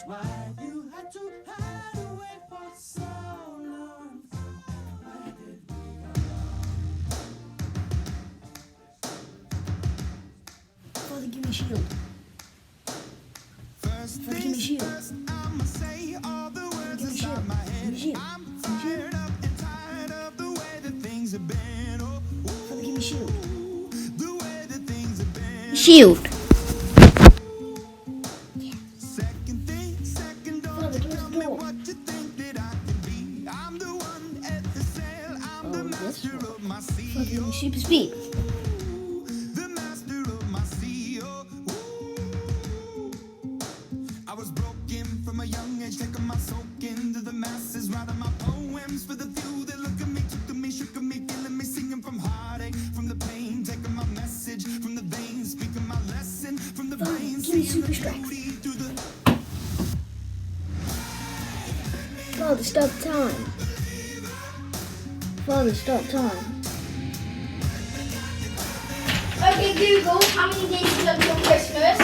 why you had to hide away for so long. Where did we go? Father, give me shield. First Father, give me shield. first, I'ma say all the words Give me inside shield. my head. Give me shield. I'm fired up and tired of the way that things have been. Oh, Father, give me shield. the way that things have been. Shield. Second, Father, don't you close tell the me door. what you think that I can be. I'm the one at the sail. I'm the Oh, this master one. of my Father, sea. give me super speed. The master of my sea. Oh, I was broken from a young age, taking my soak into the masses, writing my poems for the few that look at me, took at me, shook at me, feeling me, singing from heartache, from the pain, taking my message from the veins, speaking my lesson from the Father, brain, give me seeing the super strength. beauty through the. Father, stop time. Father, stop time. Okay, Google, how many days is it until Christmas?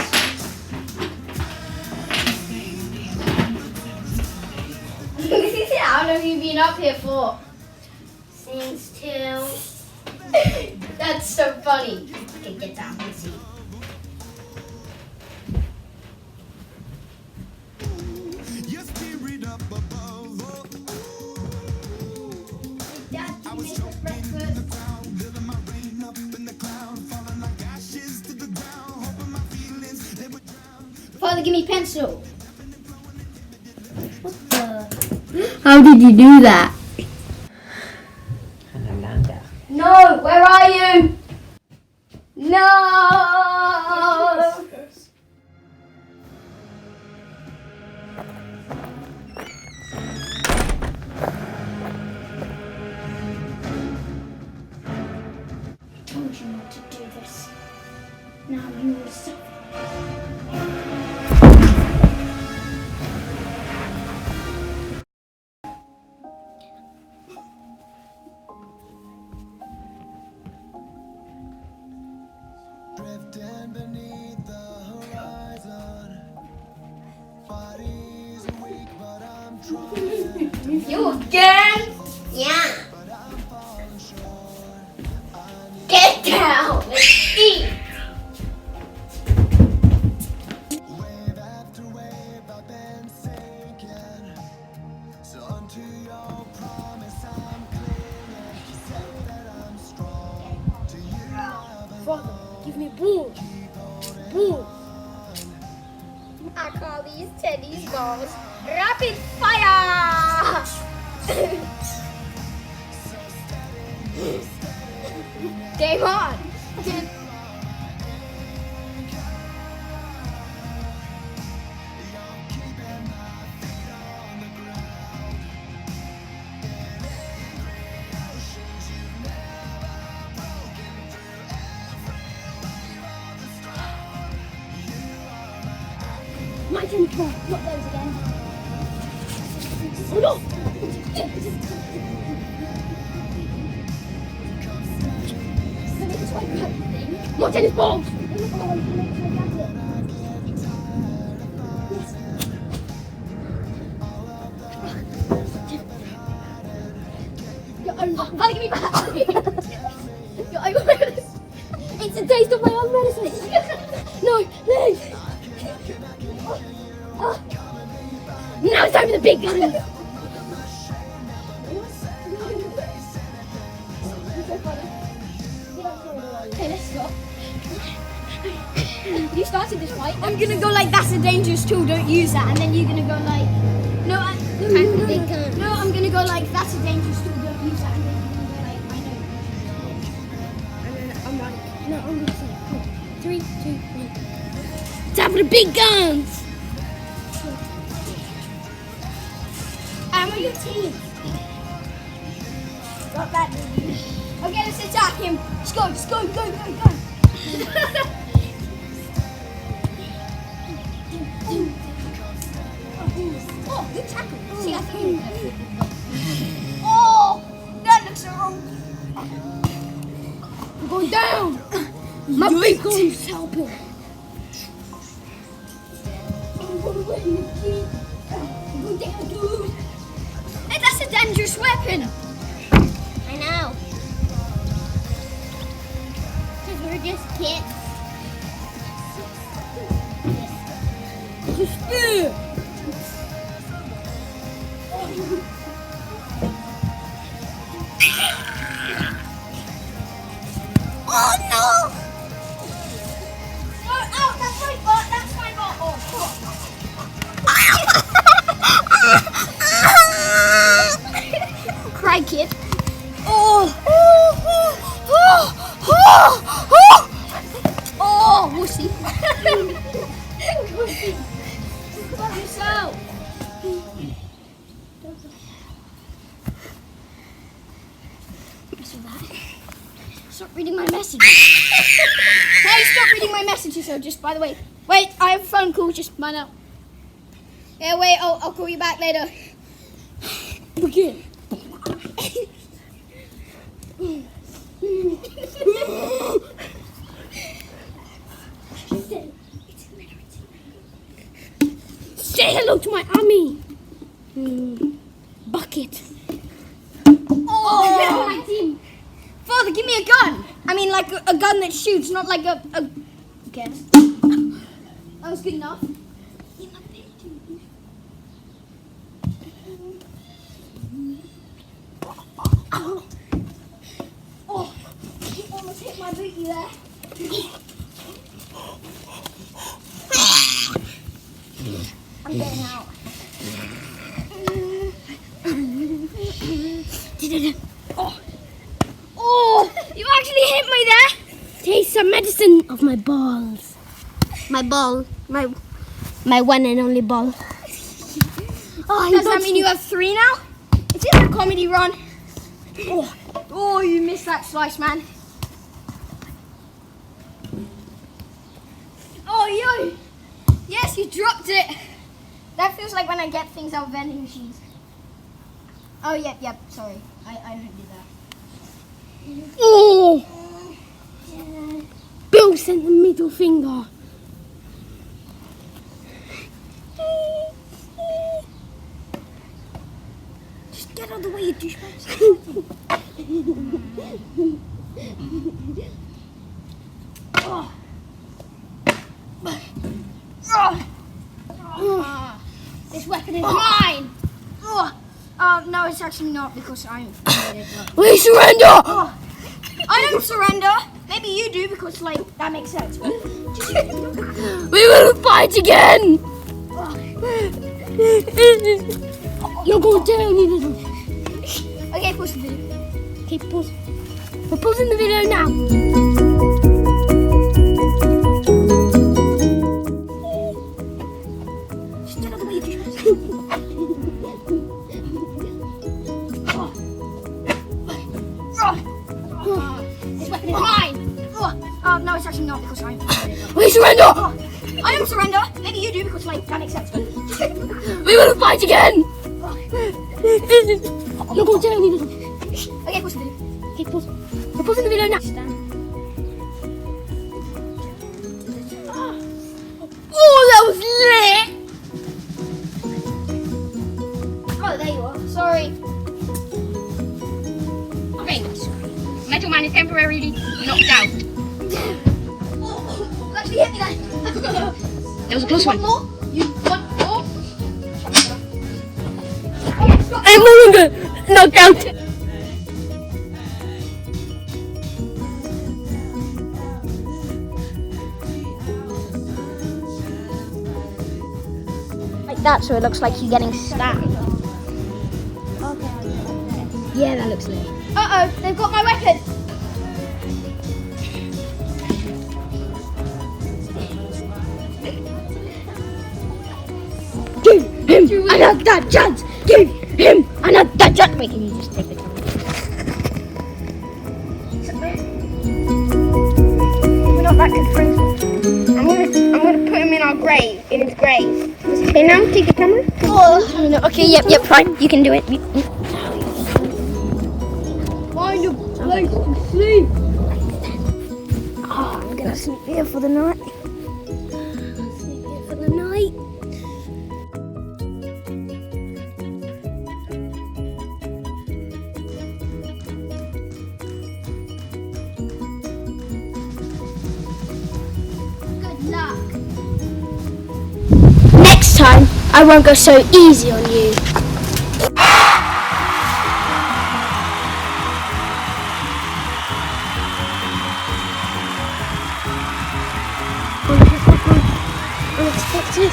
How long have you been up here for? Since till That's so funny. Okay, get down and see. Your spirit up above. Oh, Dad, I can was you make us choking in the breakfast? crowd, building my rain up in the cloud, falling like ashes to the ground, hoping my feelings they would drown. Father, give me pencil. What the? How did you do that? Ananda. No, where are you? No! I told you not to do this. Now you will suffer. Drifting beneath the horizon. Body's weak, but I'm trying. You again? yeah. But I'm falling short. Get down. Let's eat. Wave after wave, I've been sinking. So unto your promise, I'm clinging. Say that I'm strong. To you, I Father, give me ball. Ball. I call these tennis balls rapid fire. Game on. My tennis ball. Not those again. Oh no! More tennis balls! You're over. Father, give me back! You're over. It's a taste of my own medicine. No, please. Now it's time for the big guns. Okay, let's go. You started this fight. I'm gonna go like that's a dangerous tool. Don't use that. And then you're gonna go like no. Time for the big gun. No, I'm gonna go like that's a dangerous tool. Don't use that. And then you're gonna go like I know. And then I'm like no. I'm gonna say cool. 3, 2, 1. Time for the big guns. I'm on your team. Got that, did you? Okay, let's attack him. Let's go, go. Oh, good tackle. See, I think. Oh, that looks wrong. I'm going down. My big gun's helping. Hey, that's a dangerous weapon. I know. Because we're just kids. It's a spear. Oh no! Oh, that's my butt. That's my butt. Oh, Cry, kid. Oh! Oh, wussy. Wussy. Stop yourself. What's with that? Stop reading my messages. Hey, stop reading my messages, so just by the way. Wait, I have a phone call, just mine out. Yeah, wait, I'll call you back later. Begin. Say hello to my army. Bucket. Oh, my team. Father, give me a gun. I mean, like a gun that shoots, not like a. Okay. That was good enough. Oh, you almost hit my booty there. I'm getting out. Oh, you actually hit me there. Taste some medicine of my balls. My ball. My one and only ball. Oh, does that mean you have 3 now? It's in the comedy run. Oh, you missed that slice, man. Oh, yo. Yes, you dropped it. That feels like when I get things out of vending machines. Oh, yep, sorry. I did that. Oh! Bill sent the middle finger. Just get out of the way, you douchebags. Oh. This weapon is mine! No, it's actually not because I'm We surrender! I don't surrender. Maybe you do because, like, that makes sense. We will fight again! You're going down, you little. Okay, pause the video. Okay, pause. We're pausing the video now. Just get out of the way, you This weapon is mine! No, it's actually not because I'm... We surrender! I don't surrender. Maybe you do because, like, that makes sense. We will fight again! You're going down, you little... Okay, pause the video. Okay, pause. We're pausing the video now. Oh, that was lit! Oh, there you are. Sorry. Okay. Metal Man is temporarily knocked out. Oh, you actually hit me there. That was a close one. More? You want more? I'm no longer knocked out. Like that, so it looks like you're getting stabbed. Okay. Yeah, that looks lit. Uh-oh, they've got my weapon. Give him another chance. Give him another chance. Wait, can you just take the camera? We're not that good friends. I'm gonna put him in our grave, in his grave. Okay, now take the camera. Oh, No, okay, yep, fine. You can do it. find a place to sleep. Oh, I'm gonna sleep here for the night. Sleep here for the night. time, I won't go so easy on you. Unexpected.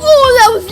Oh, that was